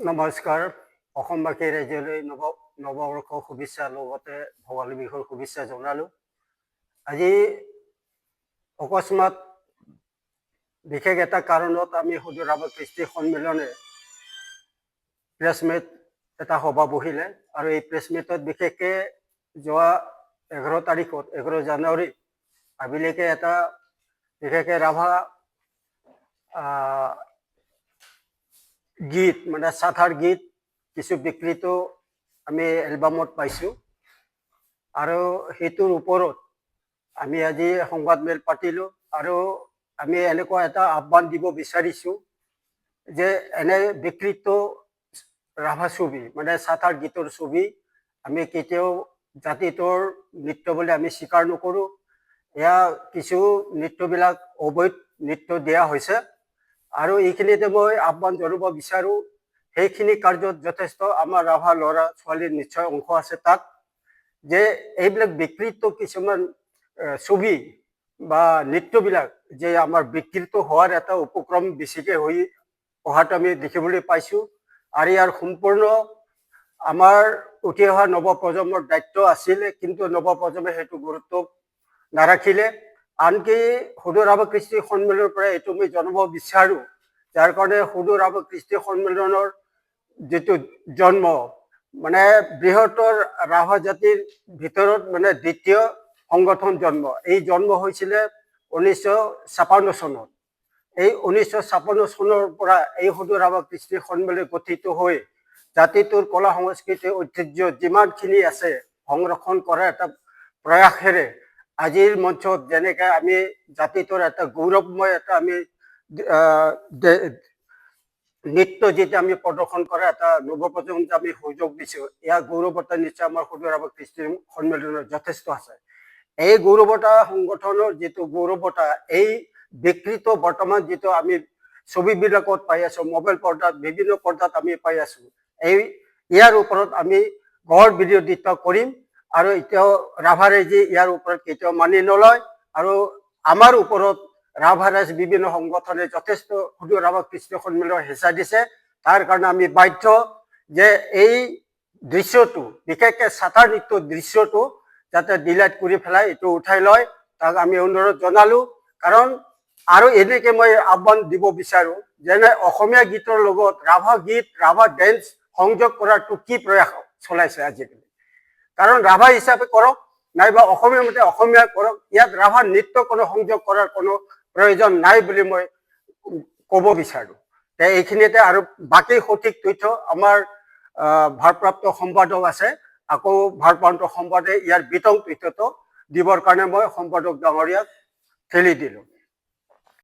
নমস্কাৰ অসমবাসী ৰাজ্যলৈ নৱবৰ্ষ শুভেচ্ছা লগতে ভোগালী বিহুৰ শুভেচ্ছা জনালোঁ। আজি অকস্মাত বিশেষ এটা কাৰণত আমি সদৌ ৰাভা কৃষ্টি সন্মিলনে প্ৰেছমিট এটা সভা বহিলে আৰু এই প্ৰেছমিটত বিশেষকৈ যোৱা 11 তাৰিখত 11 জানুৱাৰী আবেলিকে এটা বিশেষকৈ ৰাভা গীত মানে সাঁথাৰ গীত কিছু বিকৃত আমি এলবামত পাইছোঁ আৰু সেইটোৰ ওপৰত আমি আজি সংবাদমেল পাতিলোঁ আৰু আমি এনেকুৱা এটা আহ্বান দিব বিচাৰিছোঁ যে এনে বিকৃত ৰাভা ছবি মানে সাঁথাৰ গীতৰ ছবি আমি কেতিয়াও জাতিটোৰ নৃত্য বুলি আমি স্বীকাৰ নকৰোঁ। এয়া কিছু নৃত্যবিলাক অবৈধ নৃত্য দিয়া হৈছে আৰু এইখিনিতে মই আহ্বান জনাব বিচাৰোঁ সেইখিনি কাৰ্যত যথেষ্ট আমাৰ ৰাভা ল'ৰা ছোৱালীৰ নিশ্চয় অংশ আছে তাত যে এইবিলাক বিকৃত কিছুমান ছবি বা নৃত্যবিলাক যে আমাৰ বিকৃত হোৱাৰ এটা উপক্ৰম বেছিকৈ হৈ অহাটো আমি দেখিবলৈ পাইছোঁ আৰু ইয়াৰ সম্পূৰ্ণ আমাৰ উঠি অহা নৱপ্ৰজন্মৰ দায়িত্ব আছিলে কিন্তু নৱপ্ৰজন্মে সেইটো গুৰুত্ব নাৰাখিলে। আনকি সদৌ ৰাভা কৃষ্টি সন্মিলনৰ পৰা এইটো মই জনাব বিচাৰোঁ যাৰ কাৰণে সদৌ ৰাভা কৃষ্টি সন্মিলনৰ যেটো জন্ম মানে বৃহত্তৰ ৰাভা জাতিৰ ভিতৰত মানে দ্বিতীয় সংগঠন জন্ম এই জন্ম হৈছিল 1956 চনত। এই 1956 চনৰ পৰা এই সদৌ ৰাভা কৃষ্টি সন্মিলন গঠিত হৈ জাতিটোৰ কলা সংস্কৃতি ঐতিহ্য যিমানখিনি আছে সংৰক্ষণ কৰা এটা প্ৰয়াসেৰে আজিৰ মঞ্চত যেনেকৈ আমি জাতিটোৰ এটা গৌৰৱময় এটা আমি নৃত্য যেটা আমি প্ৰদৰ্শন কৰা এটা নৱপ্ৰজন্মক আমি সুযোগ দিছোঁ ইয়াৰ গৌৰৱতা নিশ্চয় আমাৰ সদৌ ৰাভা কৃষ্টি সন্মিলনৰ যথেষ্ট আছে। এই গৌৰৱতা সংগঠনৰ যেটো গৌৰৱতা এই বিকৃত বৰ্তমান যেটো আমি ছবিবিলাকত পাই আছোঁ মোবাইল পৰ্দাত বিভিন্ন পৰ্দাত আমি পাই আছোঁ এই ইয়াৰ ওপৰত আমি গড় বিৰোধিতা কৰিম আৰু এতিয়াও ৰাভা ৰাইজে ইয়াৰ ওপৰত কেতিয়াও মানি নলয় আৰু আমাৰ ওপৰত ৰাভা ৰাইজ বিভিন্ন সংগঠনে যথেষ্ট সদৌ ৰাভা কৃষ্টি সন্মিলনৰ হেঁচা দিছে। তাৰ কাৰণে আমি বাধ্য যে এই দৃশ্যটো বিশেষকৈ সাঁথাৰ নৃত্যৰ দৃশ্যটো যাতে ডিলাইট কৰি পেলাই এইটো উঠাই লয় তাক আমি অনুৰোধ জনালোঁ। কাৰণ আৰু এনেকৈ মই আহ্বান দিব বিচাৰোঁ যেনে অসমীয়া গীতৰ লগত ৰাভা গীত ৰাভা ডেন্স সংযোগ কৰাটো কি প্ৰয়াস চলাইছে আজিকালি কাৰণ ৰাভা হিচাপে কৰক নাইবা অসমীয়া মতে অসমীয়া কৰক ইয়াত ৰাভা নৃত্য কোনো সংযোগ কৰাৰ কোনো প্ৰয়োজন নাই বুলি মই ক'ব বিচাৰোঁ। এইখিনিতে আৰু বাকী সঠিক তথ্য আমাৰ ভাৰপ্ৰাপ্ত সম্পাদক আছে আকৌ ভাৰপ্ৰাপ্ত সম্পাদকে ইয়াৰ বিতং তথ্যটো দিবৰ কাৰণে মই সম্পাদক ডাঙৰীয়াক ঠেলি দিলোঁ।